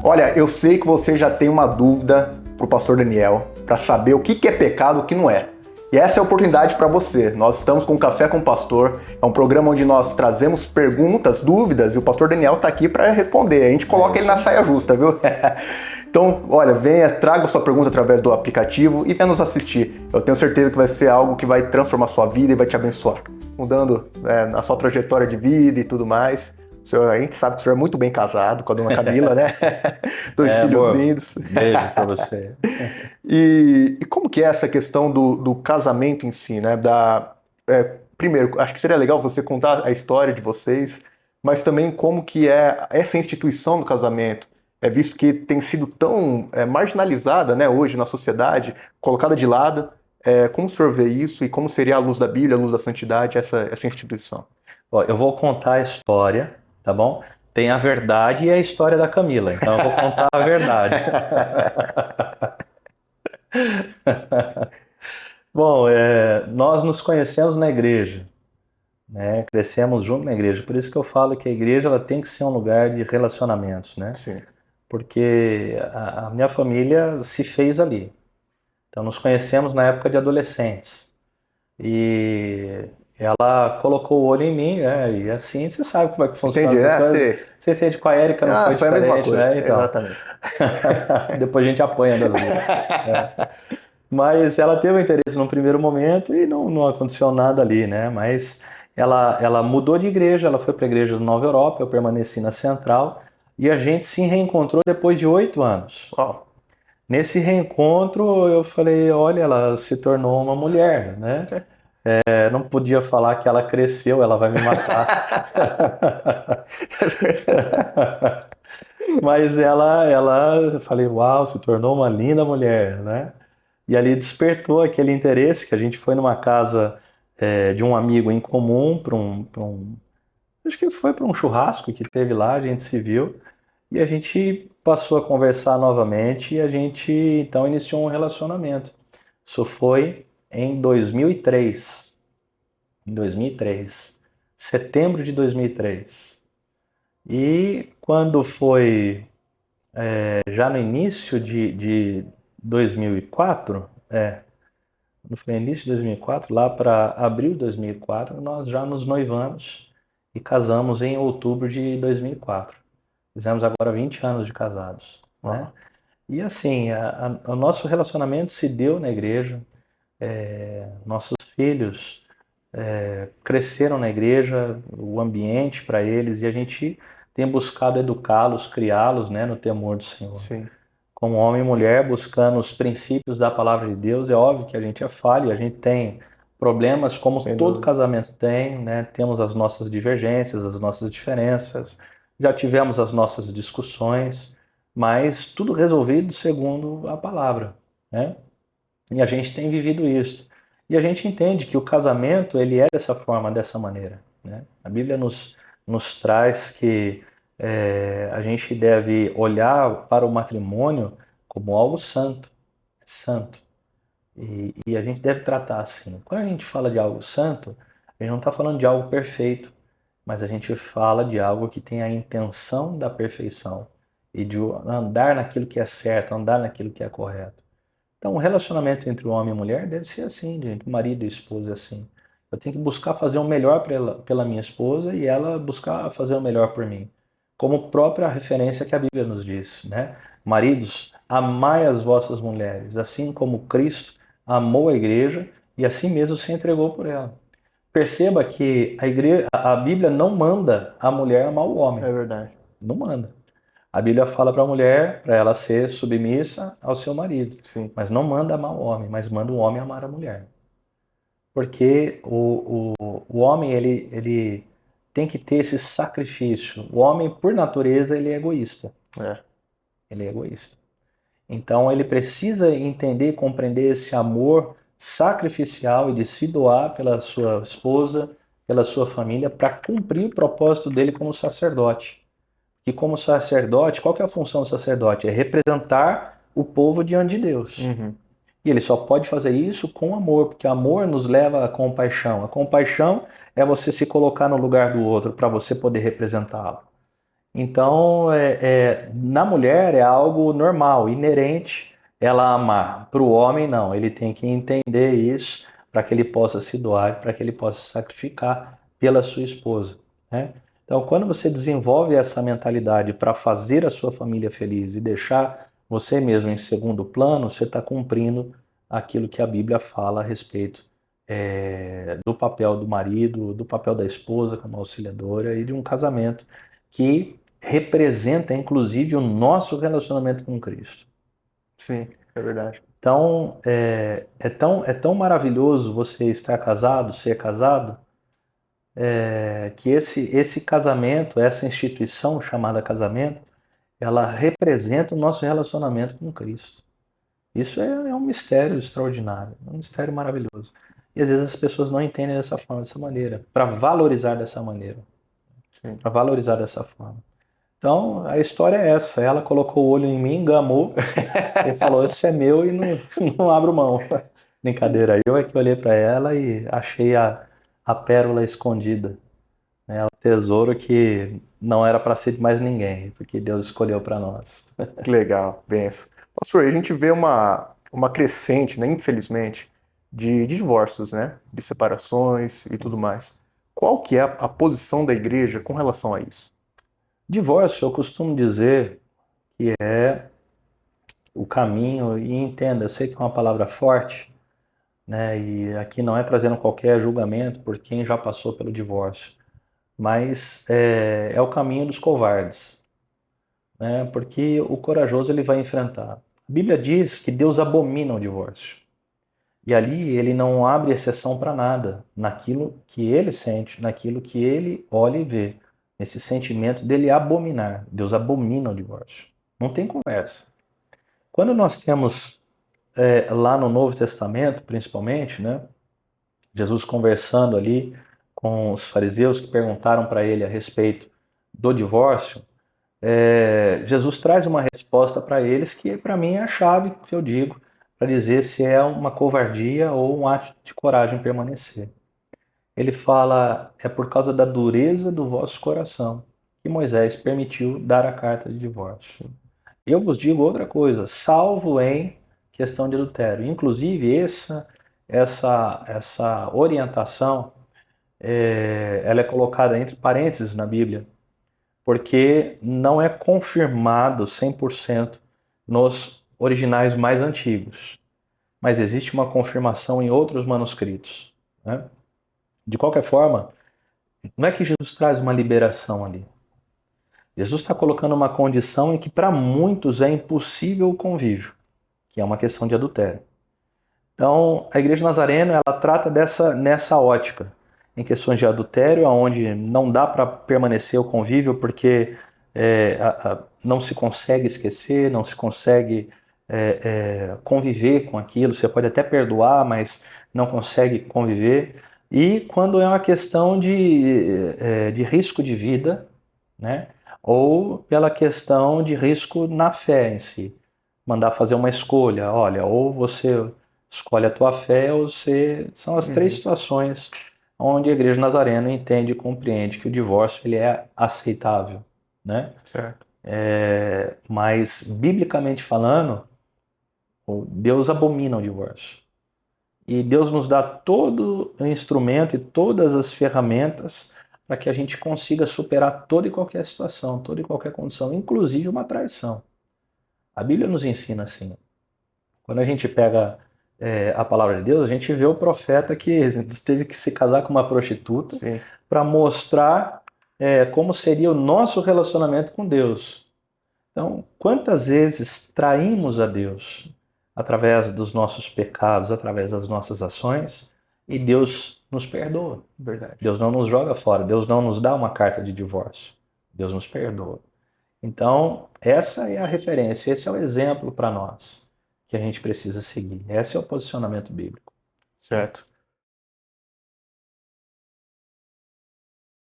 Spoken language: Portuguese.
Olha, eu sei que você já tem uma dúvida pro pastor Daniel para saber o que é pecado e o que não é. E essa é a oportunidade para você. Nós estamos com o Café com o Pastor. É um programa onde nós trazemos perguntas, dúvidas, e o pastor Daniel está aqui para responder. A gente coloca ele na saia justa, viu? Então, olha, venha, traga sua pergunta através do aplicativo e venha nos assistir. Eu tenho certeza que vai ser algo que vai transformar sua vida e vai te abençoar. Mudando a sua trajetória de vida e tudo mais. A gente sabe que o senhor é muito bem casado com a dona Camila, né? Dois filhos amor, lindos. beijo pra você. E como que é essa questão do casamento em si, né? Primeiro, acho que seria legal você contar a história de vocês, mas também como que é essa instituição do casamento, visto que tem sido tão marginalizada, né, hoje na sociedade, colocada de lado. Como o senhor vê isso e como seria a luz da Bíblia, a luz da santidade, essa instituição? Ó, eu vou contar a história, tá bom? Tem a verdade e a história da Camila, então eu vou contar a verdade. Bom, nós nos conhecemos na igreja, né? Crescemos junto na igreja, por isso que eu falo que a igreja ela tem que ser um lugar de relacionamentos, né? Sim. Porque a minha família se fez ali. Então nos conhecemos na época de adolescentes e ela colocou o olho em mim, né? E assim você sabe como é que funciona Entendi, essas coisas. Você entende, com a Érica não foi foi a mesma diferente, coisa, né? Então, exatamente. depois a gente apanha das duas. Mas ela teve um interesse num primeiro momento e não aconteceu nada ali, né? Mas ela mudou de igreja, ela foi para a igreja do Nova Europa, eu permaneci na Central e a gente se reencontrou depois de 8 anos. Ó, Nesse reencontro eu falei, olha, ela se tornou uma mulher, né? Não podia falar que ela cresceu, ela vai me matar. Mas eu falei, uau, se tornou uma linda mulher, né? E ali despertou aquele interesse que a gente foi numa casa de um amigo em comum acho que foi para um churrasco que teve lá, a gente se viu e a gente passou a conversar novamente e a gente então iniciou um relacionamento. Isso foi em 2003. Em 2003. Setembro de 2003. E quando foi já no início de 2004, quando foi início de 2004, lá para abril de 2004, nós já nos noivamos e casamos em outubro de 2004. Fizemos agora 20 anos de casados, né? E assim, o nosso relacionamento se deu na igreja, nossos filhos cresceram na igreja, o ambiente para eles, e a gente tem buscado educá-los, criá-los, né, no temor do Senhor. sim. Como homem e mulher, buscando os princípios da palavra de Deus, é óbvio que a gente é falho, a gente tem problemas como Sem todo dúvida. casamento tem, né? Temos as nossas divergências, as nossas diferenças, já tivemos as nossas discussões, mas tudo resolvido segundo a palavra, né? E a gente tem vivido isso. E a gente entende que o casamento, ele é dessa forma, dessa maneira, né? A Bíblia nos traz que a gente deve olhar para o matrimônio como algo santo, é santo. E a gente deve tratar assim. Quando a gente fala de algo santo, a gente não está falando de algo perfeito, mas a gente fala de algo que tem a intenção da perfeição e de andar naquilo que é certo, andar naquilo que é correto. Então, o relacionamento entre o homem e a mulher deve ser assim, gente. Marido e esposa é assim. Eu tenho que buscar fazer o melhor pela minha esposa e ela buscar fazer o melhor por mim. Como própria referência que a Bíblia nos diz, né? Maridos, amai as vossas mulheres, assim como Cristo amou a igreja e assim mesmo se entregou por ela. Perceba que a Bíblia não manda a mulher amar o homem. É verdade. Não manda. A Bíblia fala para a mulher, para ela ser submissa ao seu marido, Sim. mas não manda amar o homem, mas manda o homem amar a mulher. Porque o homem, ele tem que ter esse sacrifício. O homem, por natureza, ele é egoísta. É. Ele é egoísta. Então, ele precisa entender e compreender esse amor sacrificial e de se doar pela sua esposa, pela sua família, para cumprir o propósito dele como sacerdote. E como sacerdote, qual que é a função do sacerdote? É representar o povo diante de Deus. Uhum. E ele só pode fazer isso com amor, porque amor nos leva à compaixão. A compaixão é você se colocar no lugar do outro para você poder representá-lo. Então, na mulher é algo normal, inerente ela amar. Para o homem, não. Ele tem que entender isso para que ele possa se doar, para que ele possa se sacrificar pela sua esposa, né? Então, quando você desenvolve essa mentalidade para fazer a sua família feliz e deixar você mesmo em segundo plano, você está cumprindo aquilo que a Bíblia fala a respeito do papel do marido, do papel da esposa como auxiliadora e de um casamento que representa, inclusive, o nosso relacionamento com Cristo. Sim, é verdade. Então, é tão maravilhoso você estar casado, ser casado, que esse casamento, essa instituição chamada casamento, ela representa o nosso relacionamento com Cristo. Isso é um mistério extraordinário, um mistério maravilhoso. E às vezes as pessoas não entendem dessa forma, dessa maneira, para valorizar dessa maneira, Sim. para valorizar dessa forma. Então, a história é essa. Ela colocou o olho em mim, gamou, e falou: esse é meu e não abro mão. Brincadeira. Eu é que olhei para ela e achei a pérola escondida, né? O tesouro que não era para ser de mais ninguém, porque Deus escolheu para nós. Que legal, benção. Pastor, a gente vê uma crescente, né, infelizmente, de divórcios, né? De separações e tudo mais. Qual que é a posição da igreja com relação a isso? Divórcio, eu costumo dizer que é o caminho, e entenda, eu sei que é uma palavra forte, né? E aqui não é trazendo qualquer julgamento por quem já passou pelo divórcio, mas é o caminho dos covardes, né? Porque o corajoso ele vai enfrentar. A Bíblia diz que Deus abomina o divórcio. E ali ele não abre exceção para nada, naquilo que ele sente, naquilo que ele olha e vê, esse sentimento dele abominar. Deus abomina o divórcio. Não tem conversa. Quando nós temos lá no Novo Testamento, principalmente, né, Jesus conversando ali com os fariseus que perguntaram para ele a respeito do divórcio, Jesus traz uma resposta para eles que para mim é a chave que eu digo para dizer se é uma covardia ou um ato de coragem permanecer. Ele fala: é por causa da dureza do vosso coração que Moisés permitiu dar a carta de divórcio. Eu vos digo outra coisa, salvo em questão de adultério. Inclusive, essa orientação, ela é colocada entre parênteses na Bíblia, porque não é confirmado 100% nos originais mais antigos, mas existe uma confirmação em outros manuscritos, né? De qualquer forma, não é que Jesus traz uma liberação ali. Jesus está colocando uma condição em que para muitos é impossível o convívio, que é uma questão de adultério. Então, a Igreja Nazarena, ela trata nessa ótica, em questões de adultério, onde não dá para permanecer o convívio porque não se consegue esquecer, não se consegue conviver com aquilo. Você pode até perdoar, mas não consegue conviver. E quando é uma questão de risco de vida, né? Ou pela questão de risco na fé em si. Mandar fazer uma escolha. Olha, ou você escolhe a tua fé ou você... São as três situações onde a Igreja Nazarena entende e compreende que o divórcio ele é aceitável, né? Certo. Mas, biblicamente falando, Deus abomina o divórcio. E Deus nos dá todo o instrumento e todas as ferramentas para que a gente consiga superar toda e qualquer situação, toda e qualquer condição, inclusive uma traição. A Bíblia nos ensina assim. Quando a gente pega a palavra de Deus, a gente vê o profeta que teve que se casar com uma prostituta para mostrar como seria o nosso relacionamento com Deus. Então, quantas vezes traímos a Deus através dos nossos pecados, através das nossas ações, e Deus nos perdoa. Verdade. Deus não nos joga fora, Deus não nos dá uma carta de divórcio. Deus nos perdoa. Então, essa é a referência, esse é o exemplo para nós que a gente precisa seguir. Esse é o posicionamento bíblico. Certo.